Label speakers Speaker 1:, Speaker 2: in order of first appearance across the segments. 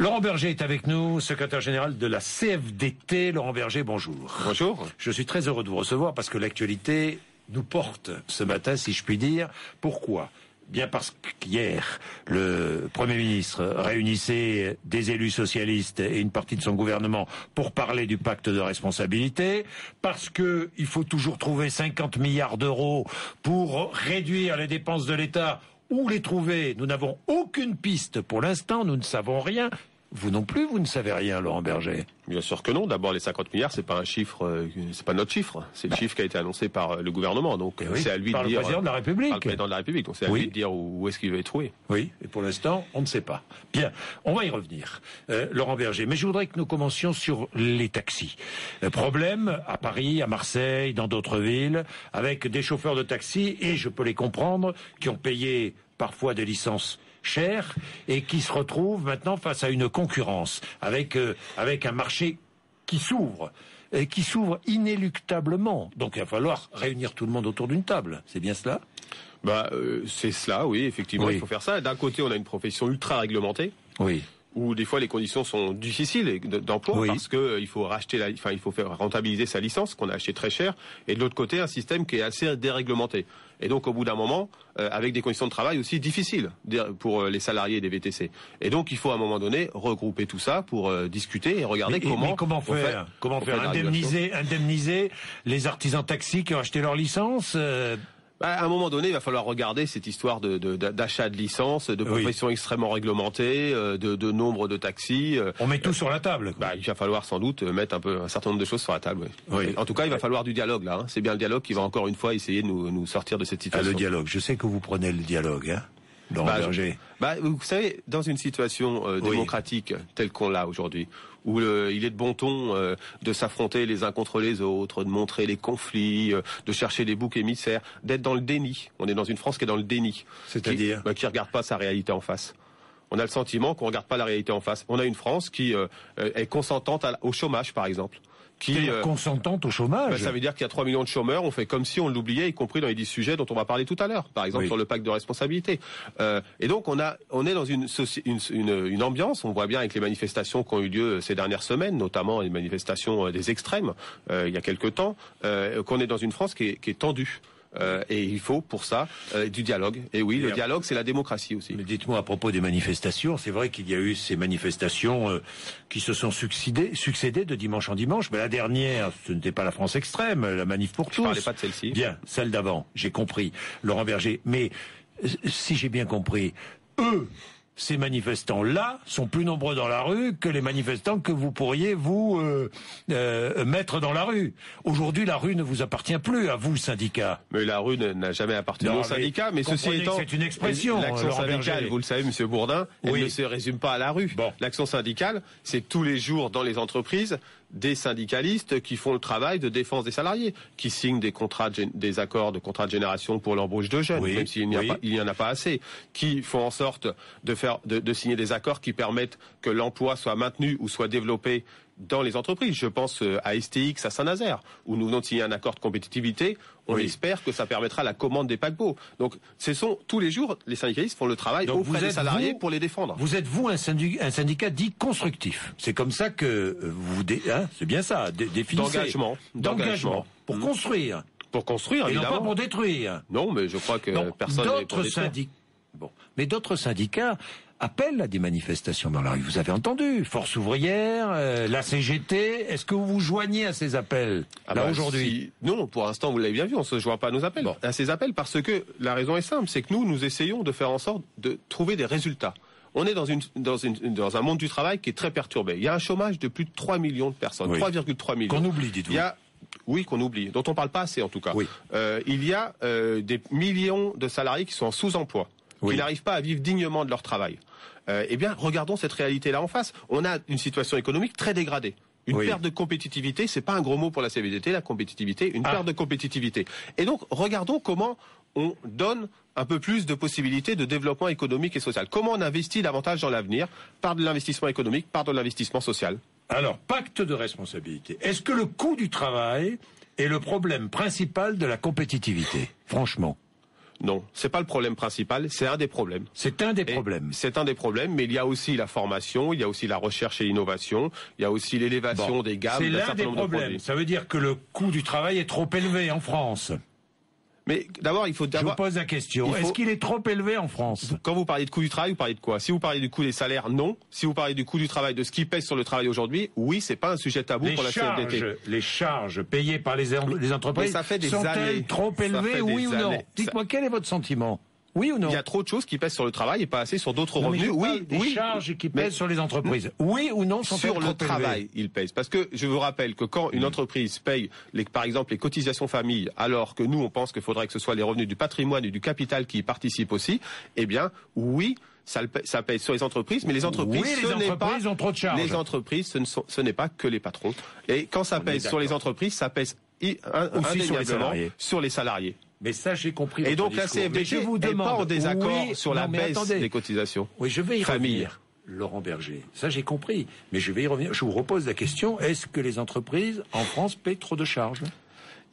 Speaker 1: Laurent Berger est avec nous, secrétaire général de la CFDT. Laurent Berger, bonjour.
Speaker 2: Bonjour.
Speaker 1: Je suis très heureux de vous recevoir parce que l'actualité nous porte ce matin, si je puis dire. Pourquoi ? Bien parce qu'hier, le Premier ministre réunissait des élus socialistes et une partie de son gouvernement pour parler du pacte de responsabilité, parce que il faut toujours trouver 50 milliards d'euros pour réduire les dépenses de l'État. Où les trouver? Nous n'avons aucune piste pour l'instant, nous ne savons rien. Vous non plus, vous ne savez rien, Laurent Berger.
Speaker 2: Bien sûr que non. D'abord, les 50 milliards, c'est pas un chiffre, c'est pas notre chiffre. C'est le chiffre qui a été annoncé par le gouvernement. Donc, c'est à lui de dire.
Speaker 1: Par le président de la République.
Speaker 2: Par le président de la République. Donc, c'est à lui de dire où est-ce qu'il va être trouvé.
Speaker 1: Oui. Et pour l'instant, on ne sait pas. Bien. On va y revenir. Laurent Berger. Mais je voudrais que nous commencions sur les taxis. Problème à Paris, à Marseille, dans d'autres villes, avec des chauffeurs de taxi, et je peux les comprendre, qui ont payé parfois des licences chères et qui se retrouvent maintenant face à une concurrence avec un marché qui s'ouvre inéluctablement. Donc il va falloir réunir tout le monde autour d'une table. C'est bien cela ?
Speaker 2: C'est cela, oui, effectivement, oui. Il faut faire ça. D'un côté, on a une profession ultra réglementée.
Speaker 1: Oui.
Speaker 2: Où des fois les conditions sont difficiles d'emploi parce que il faut il faut faire rentabiliser sa licence qu'on a acheté très cher, et de l'autre côté un système qui est assez déréglementé. Et donc au bout d'un moment, avec des conditions de travail aussi difficiles pour les salariés des VTC. Et donc il faut à un moment donné regrouper tout ça pour discuter et regarder comment faire
Speaker 1: indemniser les artisans taxis qui ont acheté leur licence.
Speaker 2: À un moment donné, il va falloir regarder cette histoire d'achat de licence, de profession extrêmement réglementée, de nombre de taxis.
Speaker 1: On met tout sur la table.
Speaker 2: Il va falloir sans doute mettre un certain nombre de choses sur la table. Oui. En tout cas, il va falloir du dialogue là. C'est bien le dialogue qui va encore une fois essayer de nous sortir de cette situation.
Speaker 1: Le dialogue. Je sais que vous prenez le dialogue, hein, Laurent Berger.
Speaker 2: Vous savez, dans une situation démocratique telle qu'on l'a aujourd'hui, où il est de bon ton de s'affronter les uns contre les autres, de montrer les conflits, de chercher des boucs émissaires, d'être dans le déni. On est dans une France qui est dans le déni.
Speaker 1: C'est-à-dire
Speaker 2: qui regarde pas sa réalité en face. On a le sentiment qu'on regarde pas la réalité en face. On a une France qui est consentante au chômage, par exemple.
Speaker 1: Consentante au chômage.
Speaker 2: Ça veut dire qu'il y a 3 millions de chômeurs, on fait comme si on l'oubliait, y compris dans les 10 sujets dont on va parler tout à l'heure, par exemple sur le pacte de responsabilité. Et donc on est dans une ambiance, on voit bien avec les manifestations qui ont eu lieu ces dernières semaines, notamment les manifestations des extrêmes il y a quelque temps, qu'on est dans une France qui est tendue. Et il faut pour ça du dialogue. Et oui, le dialogue, c'est la démocratie aussi.
Speaker 1: Mais dites-moi à propos des manifestations, c'est vrai qu'il y a eu ces manifestations qui se sont succédées de dimanche en dimanche, mais la dernière, ce n'était pas la France extrême, la manif pour tous.
Speaker 2: Je parlais pas de celle-ci.
Speaker 1: Bien, celle d'avant, j'ai compris, Laurent Berger. Mais si j'ai bien compris, ces manifestants-là sont plus nombreux dans la rue que les manifestants que vous pourriez mettre dans la rue. Aujourd'hui, la rue ne vous appartient plus, à vous, syndicat.
Speaker 2: Mais la rue n'a jamais appartenu au syndicat. Mais ceci étant,
Speaker 1: c'est une expression.
Speaker 2: L'action syndicale, vous le savez, Monsieur Bourdin, elle ne se résume pas à la rue. L'action syndicale, c'est tous les jours dans les entreprises des syndicalistes qui font le travail de défense des salariés, qui signent des accords de contrat de génération pour l'embauche de jeunes, même s'il n'y en a pas assez, qui font en sorte de signer des accords qui permettent que l'emploi soit maintenu ou soit développé dans les entreprises. Je pense à STX, à Saint-Nazaire, où nous venons de signer un accord de compétitivité. On espère que ça permettra la commande des paquebots. Donc, tous les jours, les syndicalistes font le travail auprès des salariés pour les défendre.
Speaker 1: Vous êtes, un syndicat dit constructif. C'est comme ça que vous... c'est bien ça, définissez. D'engagement. Pour construire.
Speaker 2: Pour construire, évidemment.
Speaker 1: Et non pas pour détruire.
Speaker 2: Non, mais je crois que personne n'est pour détruire.
Speaker 1: Mais d'autres syndicats appellent à des manifestations dans la rue. Vous avez entendu, Force ouvrière, la CGT, est-ce que vous vous joignez à ces appels aujourd'hui?
Speaker 2: Non, pour l'instant, vous l'avez bien vu, on ne se joint pas à nos appels. À ces appels, parce que la raison est simple, c'est que nous essayons de faire en sorte de trouver des résultats. On est dans un monde du travail qui est très perturbé. Il y a un chômage de plus de 3 millions de personnes, 3,3 millions.
Speaker 1: Qu'on oublie, dites-vous.
Speaker 2: Oui, qu'on oublie, dont on parle pas assez en tout cas. Il y a des millions de salariés qui sont en sous-emploi, qui n'arrivent pas à vivre dignement de leur travail. Eh bien, regardons cette réalité-là en face. On a une situation économique très dégradée. Une perte de compétitivité, c'est pas un gros mot pour la CFDT, la compétitivité, une perte de compétitivité. Et donc, regardons comment on donne un peu plus de possibilités de développement économique et social. Comment on investit davantage dans l'avenir par de l'investissement économique, par de l'investissement social.
Speaker 1: Alors, pacte de responsabilité. Est-ce que le coût du travail est le problème principal de la compétitivité, franchement?
Speaker 2: Non, c'est pas le problème principal, c'est un des problèmes.
Speaker 1: C'est un des problèmes.
Speaker 2: C'est un des problèmes, mais il y a aussi la formation, il y a aussi la recherche et l'innovation, il y a aussi l'élévation des gammes.
Speaker 1: C'est l'un des problèmes. Ça veut dire que le coût du travail est trop élevé en France.
Speaker 2: Mais d'abord, il faut
Speaker 1: Je vous pose la question. Est-ce qu'il est trop élevé en France?
Speaker 2: Quand vous parlez de coût du travail, vous parlez de quoi? Si vous parlez du coût des salaires, non. Si vous parlez du coût du travail, de ce qui pèse sur le travail aujourd'hui, oui, c'est pas un sujet tabou pour la CFDT.
Speaker 1: Les charges payées par les entreprises sont-elles trop élevées, oui ou non? Dites-moi, quel est votre sentiment? Oui ou non?
Speaker 2: Il y a trop de choses qui pèsent sur le travail et pas assez sur d'autres revenus.
Speaker 1: Oui, les charges qui pèsent sur les entreprises. Oui ou non, sont-elles trop élevées?
Speaker 2: Sur le travail, ils pèsent. Parce que je vous rappelle que quand une entreprise paye, par exemple, les cotisations famille, alors que nous, on pense qu'il faudrait que ce soit les revenus du patrimoine et du capital qui y participent aussi, eh bien, oui, ça pèse sur les entreprises, mais les entreprises,
Speaker 1: ont trop de charges.
Speaker 2: Les entreprises, ce n'est pas que les patrons. Et quand ça pèse sur les entreprises, ça pèse indéniablement sur les salariés.
Speaker 1: Mais ça, j'ai compris.
Speaker 2: Et donc la CFDT n'est pas en désaccord sur la baisse des cotisations.
Speaker 1: Oui, je vais y revenir, Laurent Berger. Ça, j'ai compris. Mais je vais y revenir. Je vous repose la question, est-ce que les entreprises en France paient trop de charges?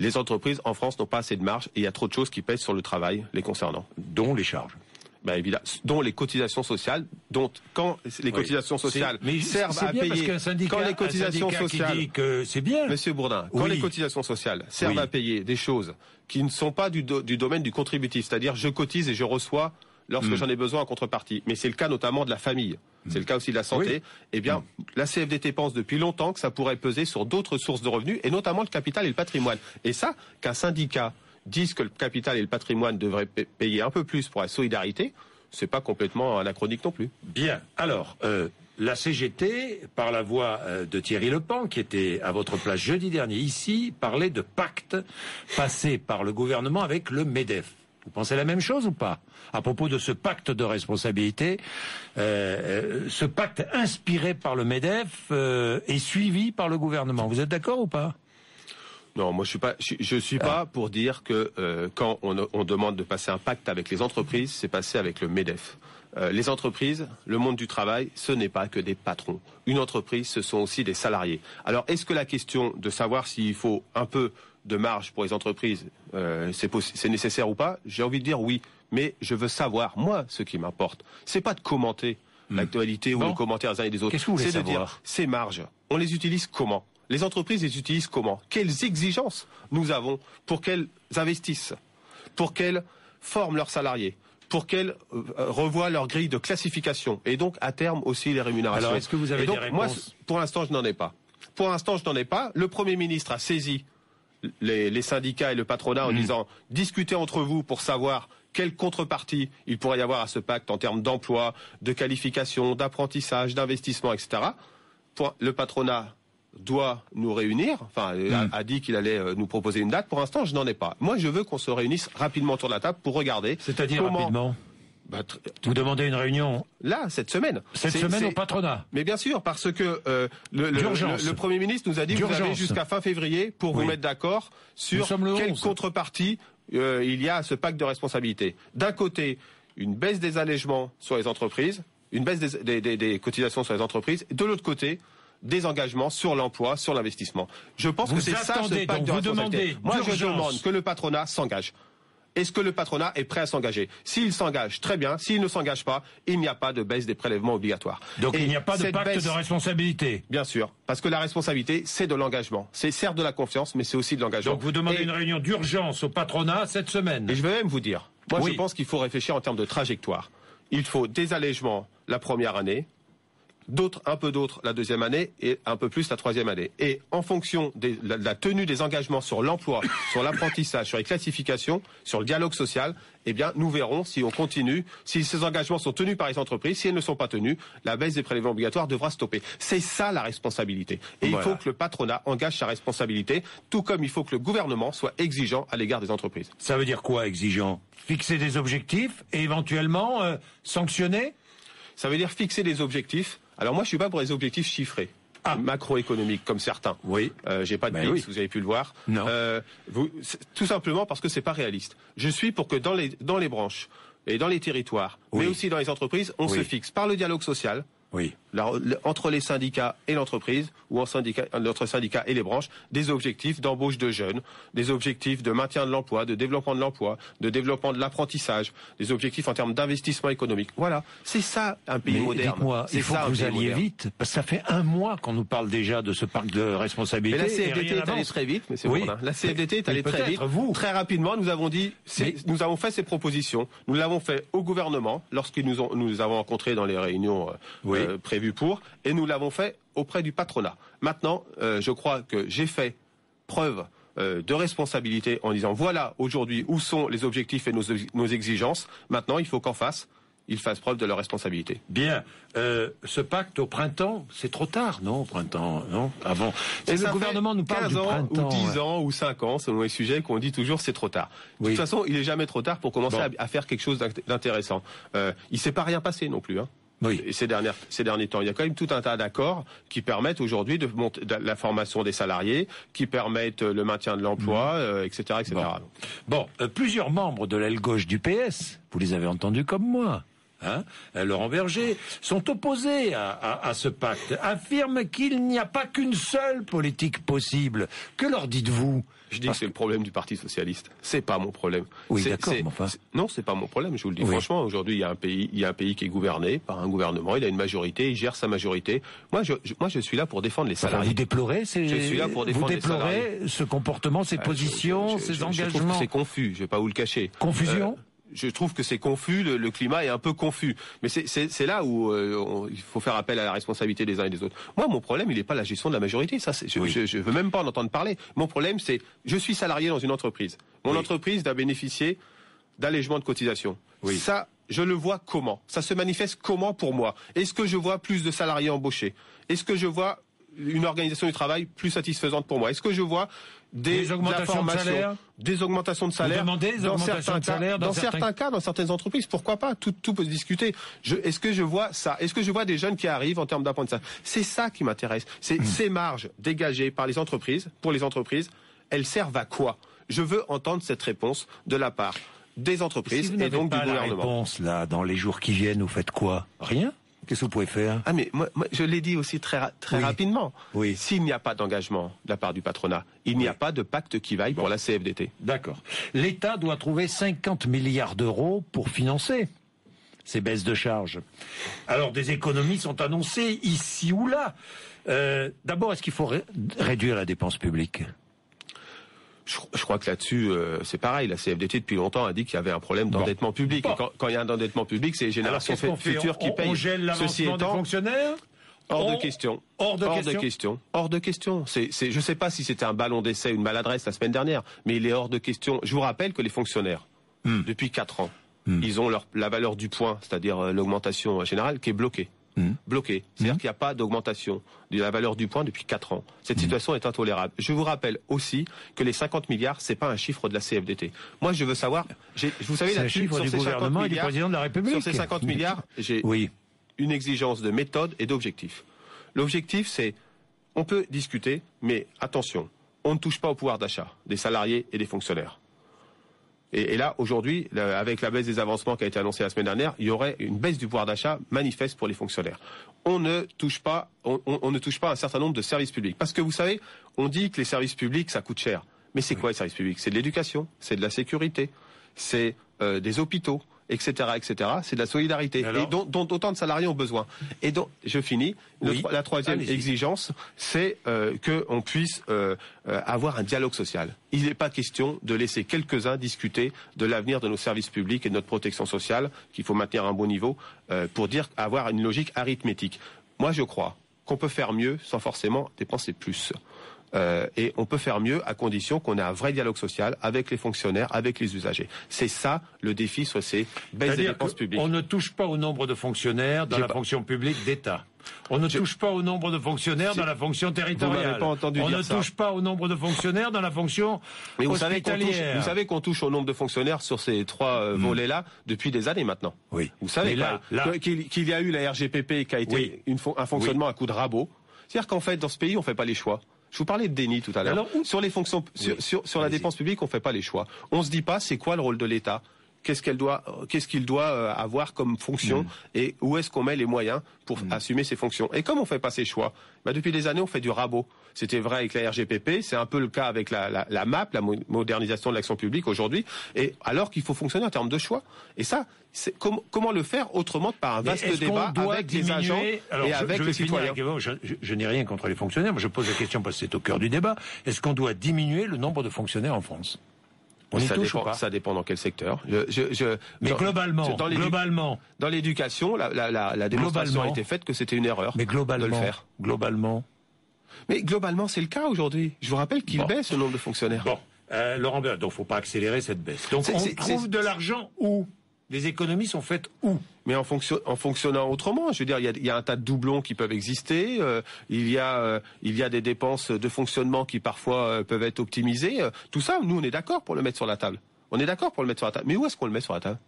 Speaker 2: Les entreprises en France n'ont pas assez de marge et il y a trop de choses qui pèsent sur le travail les concernant.
Speaker 1: Dont les charges.
Speaker 2: Ben évidemment, dont les cotisations sociales, dont quand les cotisations sociales servent à payer, quand les cotisations sociales,
Speaker 1: dit que c'est bien,
Speaker 2: Monsieur Bourdin, quand les cotisations sociales servent à payer des choses qui ne sont pas du domaine du contributif, c'est-à-dire je cotise et je reçois lorsque j'en ai besoin en contrepartie, mais c'est le cas notamment de la famille, c'est le cas aussi de la santé, eh bien la CFDT pense depuis longtemps que ça pourrait peser sur d'autres sources de revenus et notamment le capital et le patrimoine. Et ça, qu'un syndicat disent que le capital et le patrimoine devraient payer un peu plus pour la solidarité, c'est pas complètement anachronique non plus.
Speaker 1: Bien. Alors, la CGT, par la voix de Thierry Lepan, qui était à votre place jeudi dernier ici, parlait de pacte passé par le gouvernement avec le MEDEF. Vous pensez la même chose ou pas? À propos de ce pacte de responsabilité, ce pacte inspiré par le MEDEF est suivi par le gouvernement. Vous êtes d'accord ou pas?
Speaker 2: Non, moi je suis pas pour dire que quand on demande de passer un pacte avec les entreprises, c'est passé avec le MEDEF. Les entreprises, le monde du travail, ce n'est pas que des patrons. Une entreprise, ce sont aussi des salariés. Alors, est-ce que la question de savoir s'il faut un peu de marge pour les entreprises, c'est nécessaire ou pas? J'ai envie de dire oui, mais je veux savoir, moi, ce qui m'importe. C'est pas de commenter l'actualité ou de commenter les uns et des autres.
Speaker 1: Qu'est-ce que vous voulez
Speaker 2: savoir? C'est de dire, ces marges, on les utilise comment? Les entreprises les utilisent comment? Quelles exigences nous avons pour qu'elles investissent, pour qu'elles forment leurs salariés, pour qu'elles revoient leur grille de classification et donc à terme aussi les rémunérations.
Speaker 1: Alors est-ce que vous avez des réponses?
Speaker 2: Moi, pour l'instant, je n'en ai pas. Pour l'instant, je n'en ai pas. Le Premier ministre a saisi les syndicats et le patronat en disant discutez entre vous pour savoir quelle contrepartie il pourrait y avoir à ce pacte en termes d'emploi, de qualification, d'apprentissage, d'investissement, etc. Le patronat doit nous réunir, a dit qu'il allait nous proposer une date. Pour l'instant, je n'en ai pas. Moi, je veux qu'on se réunisse rapidement autour de la table pour regarder.
Speaker 1: C'est-à-dire rapidement? Vous demandez une réunion
Speaker 2: là, cette semaine.
Speaker 1: Cette semaine au patronat?
Speaker 2: Mais bien sûr, parce que le Premier ministre nous a dit que vous avez jusqu'à fin février pour vous mettre d'accord sur quelle contrepartie il y a à ce pacte de responsabilité. D'un côté, une baisse des allègements sur les entreprises, une baisse des cotisations sur les entreprises, et de l'autre côté, des engagements sur l'emploi, sur l'investissement. Je pense que c'est ça ce pacte de responsabilité. Moi, je demande que le patronat s'engage. Est-ce que le patronat est prêt à s'engager? S'il s'engage, très bien. S'il ne s'engage pas, il n'y a pas de baisse des prélèvements obligatoires.
Speaker 1: Donc il n'y a pas de pacte de responsabilité?
Speaker 2: Bien sûr, parce que la responsabilité, c'est de l'engagement. C'est certes de la confiance, mais c'est aussi de l'engagement.
Speaker 1: Donc vous demandez une réunion d'urgence au patronat cette semaine?
Speaker 2: Et je vais même vous dire, moi je pense qu'il faut réfléchir en termes de trajectoire. Il faut des allègements la première année, un peu d'autres la deuxième année et un peu plus la troisième année. Et en fonction de la tenue des engagements sur l'emploi, sur l'apprentissage, sur les classifications, sur le dialogue social, eh bien, nous verrons si on continue, si ces engagements sont tenus par les entreprises. Si elles ne sont pas tenues, la baisse des prélèvements obligatoires devra stopper. C'est ça la responsabilité. Et il faut que le patronat engage sa responsabilité, tout comme il faut que le gouvernement soit exigeant à l'égard des entreprises.
Speaker 1: Ça veut dire quoi, exigeant? Fixer des objectifs et éventuellement sanctionner? Ça veut dire fixer des objectifs.
Speaker 2: Alors moi, je suis pas pour les objectifs chiffrés, macroéconomiques comme certains.
Speaker 1: Oui.
Speaker 2: J'ai pas de pix, vous avez pu le voir.
Speaker 1: Non.
Speaker 2: Tout simplement parce que c'est pas réaliste. Je suis pour que dans les branches et dans les territoires, mais aussi dans les entreprises, on se fixe par le dialogue social.
Speaker 1: Oui.
Speaker 2: entre les syndicats et l'entreprise, ou entre syndicats et les branches, des objectifs d'embauche de jeunes, des objectifs de maintien de l'emploi, de développement de l'emploi, de développement de l'apprentissage, des objectifs en termes d'investissement économique. Voilà, c'est ça un pays moderne.
Speaker 1: Dites-moi, il faut que vous alliez vite, parce que ça fait un mois qu'on nous parle déjà de ce parc de responsabilité.
Speaker 2: Mais la CFDT est allée très vite, mais c'est bon. La CFDT est allée très vite. Très rapidement, nous avons fait ces propositions. Nous l'avons fait au gouvernement lorsqu'ils nous avons rencontrés dans les réunions prévues pour, et nous l'avons fait auprès du patronat. Maintenant, je crois que j'ai fait preuve de responsabilité en disant voilà aujourd'hui où sont les objectifs et nos exigences. Maintenant, il faut qu'en face, ils fassent preuve de leur responsabilité.
Speaker 1: Bien. Ce pacte au printemps, c'est trop tard, non? Au printemps, non? Avant.
Speaker 2: Et le gouvernement nous parle du printemps. Ou 10 ans, ou 5 ans, selon les sujets qu'on dit toujours c'est trop tard. De toute façon, il n'est jamais trop tard pour commencer à faire quelque chose d'intéressant. Il ne s'est pas rien passé non plus, hein.
Speaker 1: Oui.
Speaker 2: Et ces derniers temps, il y a quand même tout un tas d'accords qui permettent aujourd'hui de la formation des salariés, qui permettent le maintien de l'emploi, etc., etc.
Speaker 1: Bon, plusieurs membres de l'aile gauche du PS, vous les avez entendus comme moi, Laurent Berger, sont opposés à ce pacte, affirment qu'il n'y a pas qu'une seule politique possible. Que leur dites-vous?
Speaker 2: Je dis que c'est le problème du Parti socialiste. C'est pas mon problème.
Speaker 1: Oui, d'accord.
Speaker 2: Non, c'est pas mon problème. Je vous le dis franchement. Aujourd'hui, il y a un pays qui est gouverné par un gouvernement. Il a une majorité. Il gère sa majorité. Moi, je suis là pour défendre les salariés.
Speaker 1: Vous déplorez
Speaker 2: Je suis là pour défendre les salariés.
Speaker 1: Vous déplorez ce comportement, ces positions, ces engagements.
Speaker 2: Je trouve que c'est confus. Je vais pas vous le cacher.
Speaker 1: Confusion.
Speaker 2: Je trouve que c'est confus, le climat est un peu confus. Mais c'est là où il faut faire appel à la responsabilité des uns et des autres. Moi, mon problème, il n'est pas la gestion de la majorité. Ça, je veux même pas en entendre parler. Mon problème, c'est je suis salarié dans une entreprise. Mon entreprise doit bénéficier d'allègements de cotisation. Ça, je le vois comment? Ça se manifeste comment pour moi? Est-ce que je vois plus de salariés embauchés? Est-ce que je vois une organisation du travail plus satisfaisante pour moi? Est-ce que je vois des augmentations de salaire, dans certains cas, dans certaines entreprises, pourquoi pas? Tout peut se discuter. Est-ce que je vois ça? Est-ce que je vois des jeunes qui arrivent en termes d'apprentissage? C'est ça qui m'intéresse. C'est ces marges dégagées par les entreprises, pour les entreprises, elles servent à quoi? Je veux entendre cette réponse de la part des entreprises et donc du gouvernement.
Speaker 1: La réponse là, dans les jours qui viennent, vous faites quoi? Rien? Qu'est-ce que vous pouvez faire?
Speaker 2: Ah mais moi je l'ai dit aussi très rapidement. S'il n'y a pas d'engagement de la part du patronat, il n'y a pas de pacte qui vaille pour la CFDT.
Speaker 1: D'accord. L'État doit trouver 50 milliards d'euros pour financer ces baisses de charges. Alors des économies sont annoncées ici ou là. D'abord, est-ce qu'il faut réduire la dépense publique?
Speaker 2: Je crois que là-dessus, c'est pareil. La CFDT, depuis longtemps, a dit qu'il y avait un problème d'endettement public. Et quand il y a un endettement public, c'est les générations futures qui payent.
Speaker 1: On gèle l'avancement des fonctionnaires?
Speaker 2: Hors de question. Hors de question. Je ne sais pas si c'était un ballon d'essai ou une maladresse la semaine dernière, mais il est hors de question. Je vous rappelle que les fonctionnaires, depuis 4 ans, ils ont la valeur du point, c'est-à-dire l'augmentation générale, qui est bloquée. Bloqué. C'est-à-dire qu'il n'y a pas d'augmentation de la valeur du point depuis 4 ans. Cette situation est intolérable. Je vous rappelle aussi que les 50 milliards, c'est pas un chiffre de la CFDT. Moi, je veux savoir, vous savez, là-dessus, sur ces 50 milliards, et du président de la République. Sur ces 50 milliards, j'ai une exigence de méthode et d'objectif. L'objectif, c'est, on peut discuter, mais attention, on ne touche pas au pouvoir d'achat des salariés et des fonctionnaires. Et là, aujourd'hui, avec la baisse des avancements qui a été annoncée la semaine dernière, il y aurait une baisse du pouvoir d'achat manifeste pour les fonctionnaires. On ne touche pas un certain nombre de services publics. Parce que vous savez, on dit que les services publics, ça coûte cher. Mais c'est quoi les services publics? C'est de l'éducation, c'est de la sécurité, c'est des hôpitaux, etc., etc. C'est de la solidarité, et dont autant de salariés ont besoin. Et donc, je finis. La troisième exigence, c'est qu'on puisse avoir un dialogue social. Il n'est pas question de laisser quelques-uns discuter de l'avenir de nos services publics et de notre protection sociale, qu'il faut maintenir à un bon niveau, pour avoir une logique arithmétique. Moi, je crois qu'on peut faire mieux sans forcément dépenser plus. Et on peut faire mieux à condition qu'on ait un vrai dialogue social avec les fonctionnaires, avec les usagers. C'est ça le défi sur ces baisses des dépenses publiques.
Speaker 1: On ne touche pas au nombre de fonctionnaires dans la fonction publique d'État. On ne touche pas au nombre de fonctionnaires dans la fonction territoriale.
Speaker 2: Vous m'avez pas entendu dire ça.
Speaker 1: On ne touche pas au nombre de fonctionnaires dans la fonction hospitalière.
Speaker 2: Vous savez qu'on touche au nombre de fonctionnaires sur ces 3 volets-là depuis des années maintenant.
Speaker 1: Oui.
Speaker 2: Vous savez qu'il y a eu la RGPP qui a été un fonctionnement à coup de rabot. C'est-à-dire qu'en fait, dans ce pays, on ne fait pas les choix. Je vous parlais de déni tout à l'heure. Sur les fonctions, sur la dépense publique, on ne fait pas les choix. On se dit pas c'est quoi le rôle de l'État. qu'est-ce qu'il doit avoir comme fonction et où est-ce qu'on met les moyens pour assumer ses fonctions. Et comme on fait pas ces choix, depuis des années on fait du rabot. C'était vrai avec la RGPP, c'est un peu le cas avec la MAP, la modernisation de l'action publique aujourd'hui, et alors qu'il faut fonctionner en termes de choix. Et ça, comment le faire autrement que par un vaste débat avec les agents et avec les citoyens.
Speaker 1: Je n'ai rien contre les fonctionnaires, mais je pose la question parce que c'est au cœur du débat. Est-ce qu'on doit diminuer le nombre de fonctionnaires en France ?
Speaker 2: Ça dépend dans quel secteur.
Speaker 1: Mais globalement,
Speaker 2: dans l'éducation, la démonstration a été faite que c'était une erreur de le faire. Mais globalement, c'est le cas aujourd'hui. Je vous rappelle qu'il baisse le nombre de fonctionnaires.
Speaker 1: Bon, Laurent Berger, donc faut pas accélérer cette baisse. Donc on trouve de l'argent où ? Les économies sont faites où ?
Speaker 2: Mais en fonctionnant autrement. Je veux dire, il y a un tas de doublons qui peuvent exister. Il y a des dépenses de fonctionnement qui parfois peuvent être optimisées. Tout ça, nous, on est d'accord pour le mettre sur la table. Mais où est-ce qu'on le met sur la table ?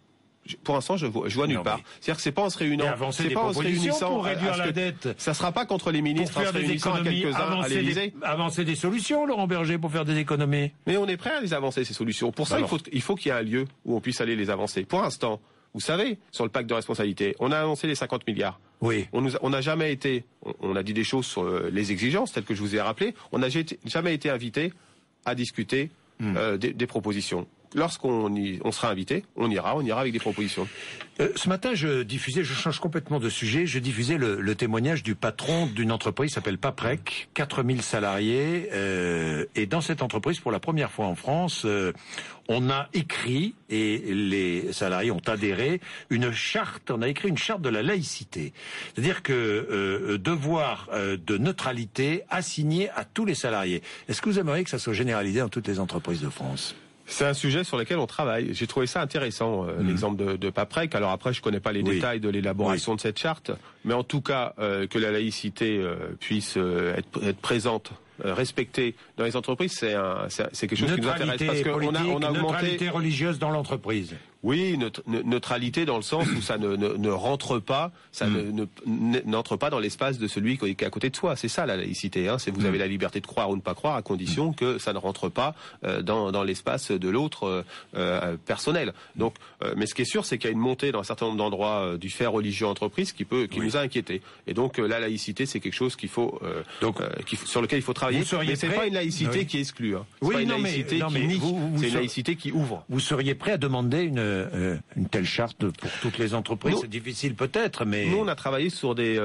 Speaker 2: Pour l'instant, je vois nulle part. C'est-à-dire que c'est pas en se réunissant,
Speaker 1: pour réduire la dette.
Speaker 2: Ça sera pas contre les ministres en se réunissant à quelques-uns à l'Élysée.
Speaker 1: Avancer des solutions, Laurent Berger, pour faire des économies.
Speaker 2: Mais on est prêt à les avancer, ces solutions. Pour ça, il faut qu'il y ait un lieu où on puisse aller les avancer. Pour l'instant, vous savez, sur le pacte de responsabilité, on a annoncé les 50 milliards.
Speaker 1: Oui.
Speaker 2: On n'a jamais été, on a dit des choses sur les exigences, telles que je vous ai rappelé. On n'a jamais été invité à discuter des propositions. Lorsqu'on sera invité, on ira avec des propositions.
Speaker 1: Ce matin, je change complètement de sujet, je diffusais le témoignage du patron d'une entreprise qui s'appelle Paprec, 4000 salariés, et dans cette entreprise, pour la première fois en France, on a écrit, et les salariés ont adhéré, on a écrit une charte de la laïcité. C'est-à-dire que devoir de neutralité assigné à tous les salariés. Est-ce que vous aimeriez que ça soit généralisé dans toutes les entreprises de France ?
Speaker 2: C'est un sujet sur lequel on travaille. J'ai trouvé ça intéressant, l'exemple de Paprec. Alors après, je connais pas les détails de l'élaboration de cette charte, mais en tout cas, que la laïcité puisse être présente, respectée dans les entreprises, c'est quelque chose qui nous intéresse. Parce qu'on a augmenté...
Speaker 1: Neutralité religieuse dans l'entreprise.
Speaker 2: Oui, neutralité dans le sens où ça ne rentre pas, n'entre pas dans l'espace de celui qui est à côté de soi. C'est ça la laïcité. C'est vous avez la liberté de croire ou ne pas croire, à condition que ça ne rentre pas dans l'espace de l'autre personnel. Donc, mais ce qui est sûr, c'est qu'il y a une montée dans un certain nombre d'endroits du fait religieux entreprise qui nous a inquiétés. Et donc la laïcité, c'est quelque chose sur lequel il faut travailler. Mais c'est pas une laïcité qui exclut. C'est pas une laïcité qui nie. C'est une laïcité qui ouvre.
Speaker 1: Vous seriez prêt à demander une telle charte pour toutes les entreprises? C'est difficile peut-être, mais...
Speaker 2: Nous, on a travaillé sur des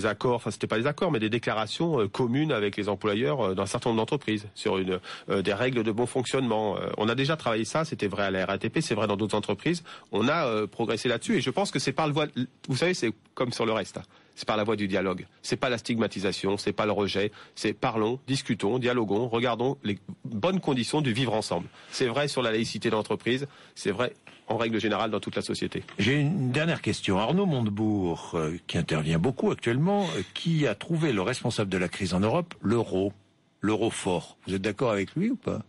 Speaker 2: accords, enfin c'était pas des accords, mais des déclarations communes avec les employeurs d'un certain nombre d'entreprises, sur des règles de bon fonctionnement. On a déjà travaillé ça, c'était vrai à la RATP, c'est vrai dans d'autres entreprises. On a progressé là-dessus, et je pense que c'est par le voie... Vous savez, c'est comme sur le reste. C'est par la voie du dialogue. C'est pas la stigmatisation, c'est pas le rejet. C'est parlons, discutons, dialoguons, regardons les bonnes conditions du vivre ensemble. C'est vrai sur la laïcité d'entreprise, c'est vrai en règle générale dans toute la société.
Speaker 1: J'ai une dernière question. Arnaud Montebourg, qui intervient beaucoup actuellement, qui a trouvé le responsable de la crise en Europe, l'euro fort. Vous êtes d'accord avec lui ou pas?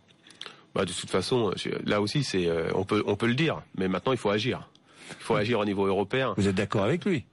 Speaker 2: De toute façon, là aussi, on peut le dire, mais maintenant il faut agir. Il faut agir au niveau européen.
Speaker 1: Vous êtes d'accord avec lui?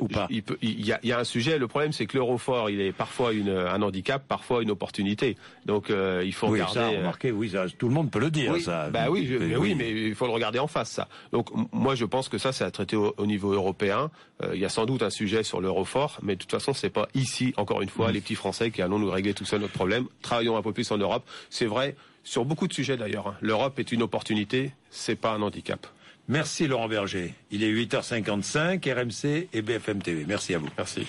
Speaker 1: Ou pas?
Speaker 2: Il y a un sujet. Le problème, c'est que l'euro fort, il est parfois un handicap, parfois une opportunité. Donc, il faut regarder.
Speaker 1: Ça, remarquez, ça, tout le monde peut le dire.
Speaker 2: Oui,
Speaker 1: ça.
Speaker 2: Mais il faut le regarder en face, ça. Donc, moi, je pense que ça, c'est à traiter au niveau européen. Il y a sans doute un sujet sur l'euro fort, mais de toute façon, c'est pas ici, encore une fois, les petits Français qui allons nous régler tout seul notre problème. Travaillons un peu plus en Europe. C'est vrai sur beaucoup de sujets d'ailleurs. L'Europe est une opportunité, c'est pas un handicap.
Speaker 1: Merci Laurent Berger. Il est 8h55, RMC et BFM TV. Merci à vous.
Speaker 2: Merci.